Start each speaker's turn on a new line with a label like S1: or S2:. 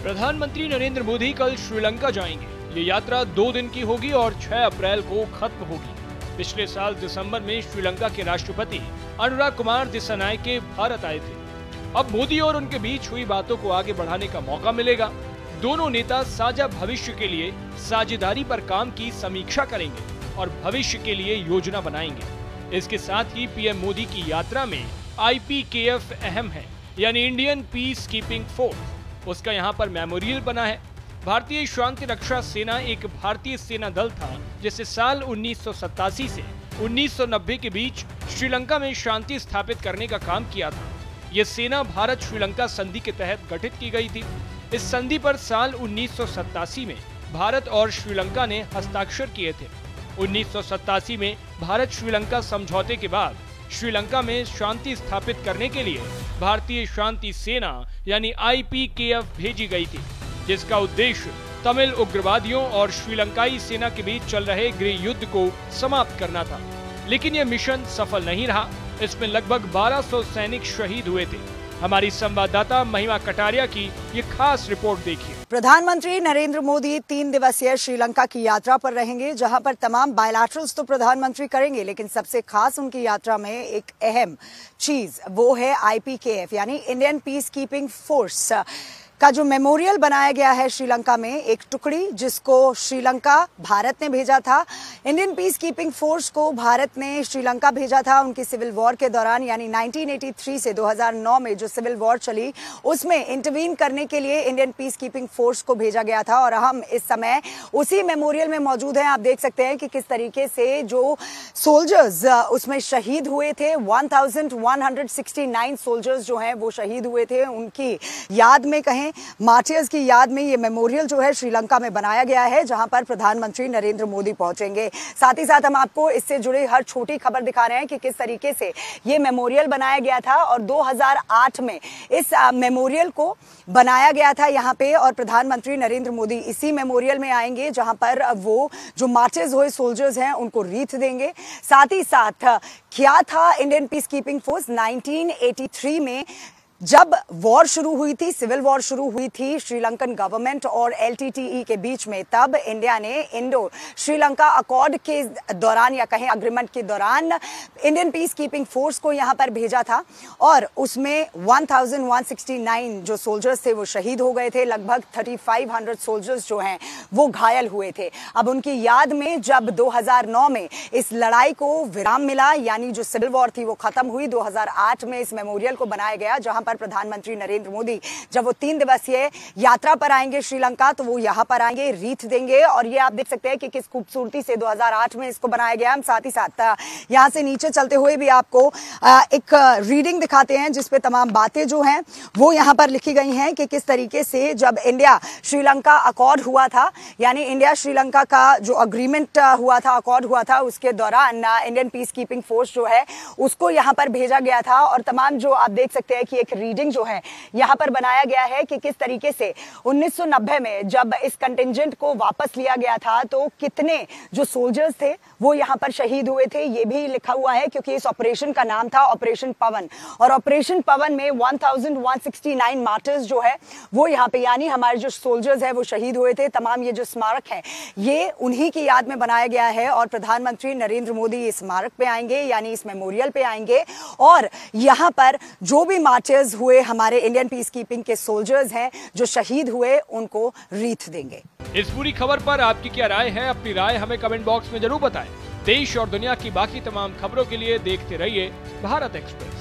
S1: प्रधानमंत्री नरेंद्र मोदी कल श्रीलंका जाएंगे। ये यात्रा 2 दिन की होगी और 6 अप्रैल को खत्म होगी। पिछले साल दिसंबर में श्रीलंका के राष्ट्रपति अनुराग कुमार दिसानायके भारत आए थे। अब मोदी और उनके बीच हुई बातों को आगे बढ़ाने का मौका मिलेगा। दोनों नेता साझा भविष्य के लिए साझेदारी पर काम की समीक्षा करेंगे और भविष्य के लिए योजना बनाएंगे। इसके साथ ही पीएम मोदी की यात्रा में IPKF अहम है, यानी इंडियन पीस कीपिंग फोर्स। उसका यहाँ पर मेमोरियल बना है। भारतीय शांति रक्षा सेना एक भारतीय सेना दल था जिसे साल 1987 से 1990 के बीच श्रीलंका में शांति स्थापित करने का काम किया था। यह सेना भारत श्रीलंका संधि के तहत गठित की गई थी। इस संधि पर साल 1987 में भारत और श्रीलंका ने हस्ताक्षर किए थे। 1987 में भारत श्रीलंका समझौते के बाद श्रीलंका में शांति स्थापित करने के लिए भारतीय शांति सेना यानी IPKF भेजी गई थी, जिसका उद्देश्य तमिल उग्रवादियों और श्रीलंकाई सेना के बीच चल रहे गृह युद्ध को समाप्त करना था। लेकिन यह मिशन सफल नहीं रहा। इसमें लगभग 1200 सैनिक शहीद हुए थे। हमारी संवाददाता महिमा कटारिया की ये खास रिपोर्ट देखिए।
S2: प्रधानमंत्री नरेंद्र मोदी 3 दिवसीय श्रीलंका की यात्रा पर रहेंगे, जहां पर तमाम बायलैटरल्स तो प्रधानमंत्री करेंगे, लेकिन सबसे खास उनकी यात्रा में एक अहम चीज वो है IPKF यानी इंडियन पीस कीपिंग फोर्स का जो मेमोरियल बनाया गया है श्रीलंका में। एक टुकड़ी जिसको श्रीलंका भारत ने भेजा था। इंडियन पीस कीपिंग फोर्स को भारत ने श्रीलंका भेजा था उनकी सिविल वॉर के दौरान, यानी 1983 से 2009 में जो सिविल वॉर चली उसमें इंटरवीन करने के लिए इंडियन पीस कीपिंग फोर्स को भेजा गया था। और हम इस समय उसी मेमोरियल में मौजूद हैं। आप देख सकते हैं कि किस तरीके से जो सोल्जर्स उसमें शहीद हुए थे, 1169 सोल्जर्स जो हैं वो शहीद हुए थे। उनकी याद में कहें, मार्टियर्स की याद में ये मेमोरियल जो है श्रीलंका में बनाया गया है, जहां पर प्रधानमंत्री नरेंद्र मोदी पहुंचेंगे। साथ ही साथ हम आपको इससे जुड़ी हर छोटी खबर दिखा रहे हैं कि किस तरीके से ये मेमोरियल बनाया गया था। और 2008 में इस मेमोरियल को बनाया गया था यहाँ पे, और प्रधानमंत्री नरेंद्र मोदी इसी मेमोरियल में आएंगे जहां पर वो जो मार्टियर्स हुए सोल्जर्स हैं उनको रीथ देंगे। साथ ही साथ क्या था इंडियन पीस कीपिंग फोर्स, 1983 में जब वॉर शुरू हुई थी, सिविल वॉर शुरू हुई थी श्रीलंकन गवर्नमेंट और LTTE के बीच में, तब इंडिया ने इंडो श्रीलंका अकॉर्ड के दौरान या कहें अग्रीमेंट के दौरान इंडियन पीस कीपिंग फोर्स को यहां पर भेजा था। और उसमें 1169 जो सोल्जर्स थे वो शहीद हो गए थे। लगभग 3500 सोल्जर्स जो हैं वो घायल हुए थे। अब उनकी याद में जब 2009 में इस लड़ाई को विराम मिला, यानी जो सिविल वॉर थी वो खत्म हुई, 2008 में इस मेमोरियल को बनाया गया, जहां प्रधानमंत्री नरेंद्र मोदी जब वो 3 दिवसीय यात्रा पर आएंगे श्रीलंका, तो वो यहां पर आएंगे, रीथ देंगे। और ये आप देख सकते हैं कि किस खूबसूरती से 2008 में इसको बनाया गया। हम साथ ही साथ यहां से नीचे चलते हुए भी आपको एक रीडिंग दिखाते हैं जिसपे तमाम बातें जो हैं वो यहां पर लिखी गई हैं कि किस तरीके से जब इंडिया श्रीलंका अकॉर्ड हुआ था, यानी इंडिया श्रीलंका का जो अग्रीमेंट हुआ था, अकॉर्ड हुआ था, उसके दौरान इंडियन पीस कीपिंग फोर्स जो है उसको यहां पर भेजा गया था। और तमाम जो आप देख सकते हैं कि एक रीडिंग जो है यहां पर बनाया गया है कि किस तरीके से 1990 में जब इस कंटिंजेंट को वापस लिया गया था तो कितने जो सोल्जर्स थे वो यहां पर शहीद हुए थे। ये भी लिखा हुआ है क्योंकि इस ऑपरेशन का नाम था ऑपरेशन पवन, और ऑपरेशन पवन में 1169 मार्टर्स जो है वो यहां पे, यानी हमारे जो सोल्जर्स है वो शहीद हुए थे। तमाम ये जो स्मारक है ये उन्हीं की याद में बनाया गया है। और प्रधानमंत्री नरेंद्र मोदी इस स्मारक पे आएंगे, यानी इस मेमोरियल पे आएंगे, और यहां पर जो भी मार्टर्स हुए हमारे इंडियन पीस कीपिंग के सोल्जर्स हैं जो शहीद हुए उनको रीथ देंगे।
S1: इस पूरी खबर पर आपकी क्या राय है? अपनी राय हमें कमेंट बॉक्स में जरूर बताएं। देश और दुनिया की बाकी तमाम खबरों के लिए देखते रहिए भारत एक्सप्रेस।